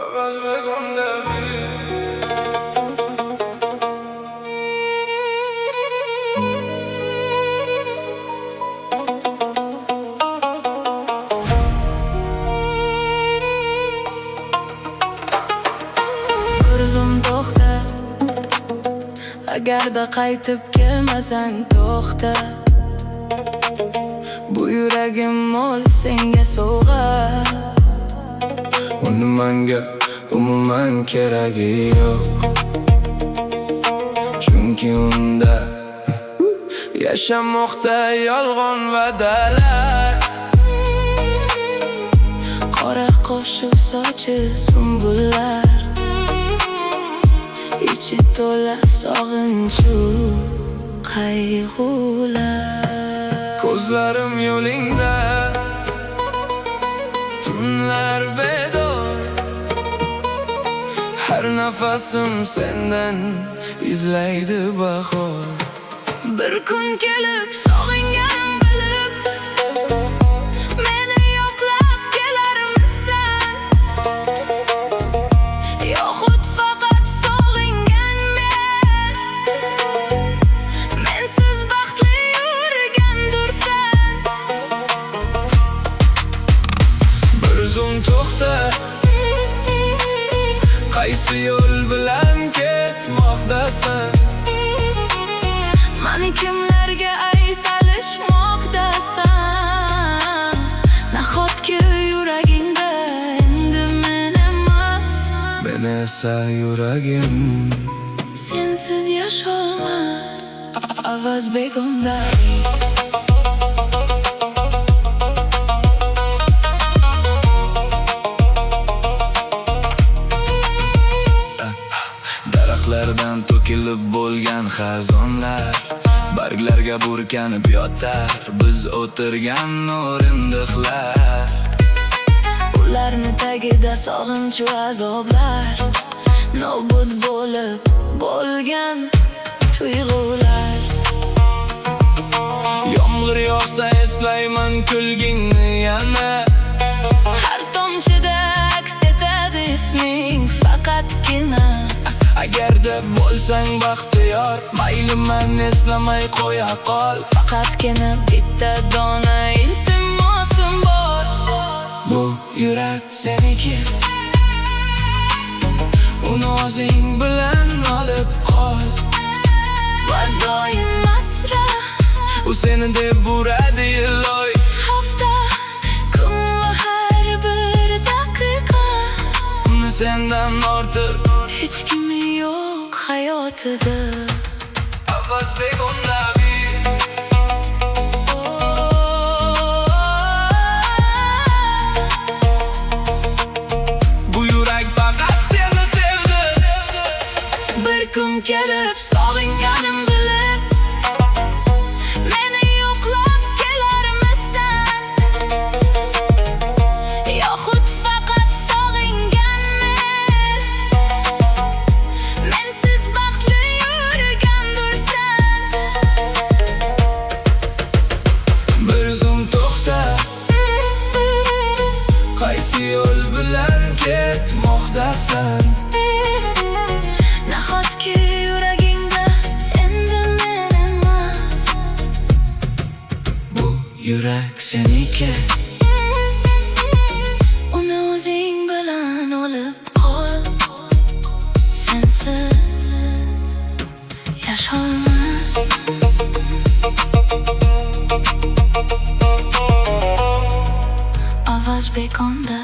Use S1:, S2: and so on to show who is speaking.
S1: Avaz begonda
S2: Ko'zim to'xta, agarda qaytib kelmasang to'xta. Bu yuragim mo'l senga sovg'a.
S1: Uni menga umuman keragi yo'q, chunki unda yashamoqda yolg'on va'dalar.
S2: Qora qo'shiq sochi sumbullar, ichi to'la sog'inchu qayg'ular.
S1: Ko'zlarim yo'lingda, tunlar bedor, har nafasim sendan izlaydi bahor.
S2: Bir kun kelib sog'inganim bilib, meni yo'qlab kelarmisan? Yoxud faqat sog'ingan men, mensiz baxtli yurgandursan.
S1: Bir zum to'xta, qaysi yo'l bilan ketmoqdasan?
S2: Mani kimlarga aytalishmoqdasan? Nahotki yuragingda endi men emas,
S1: Men esa yuragim
S2: sensiz yasholmas. Avaz begonda
S1: daraxtlardan to'kilib bo'lgan xazonlar barglarga burkanib yotar, biz o'tirgan o'rindiqlar.
S2: ularni tagida sog'inch va azoblar, nobud bo'lib bo'lgan tuyg'ular.
S1: Yomg'ir yog'sa eslayman kulgingni yana,
S2: Har tomchida aks etadi isming faqatgina.
S1: agarda bo'lsang baxtiyor, mayli men eslamay qo'ya qol.
S2: Faqatgina bitta dona iltimosim bor,
S1: Bu yurak seniki, uni o'zing bilan olib qol.
S2: va doim masra.
S1: U seni deb uradi iloy,
S2: Hafta, kun va har bir daqiqa,
S1: uni sendan ortiq
S2: hech kimi yo'q hayotida.
S1: Avaz begonda bu yurak faqat seni sevdi.
S2: Bir kun kelib sog'inganim bilib, meni yo'qlab kelarmisan? Yoxud faqat sog'ingan men, mensiz baxtli yurgandursan.
S1: Bir zum to'xta, qaysi yo'l bilan ketmoqdasan?
S2: Nahotki yuragingda endi men emas,
S1: Bu yurak seniki,
S2: uni o'zing bilan olib qol. Sensiz yasholmas. Avaz begonda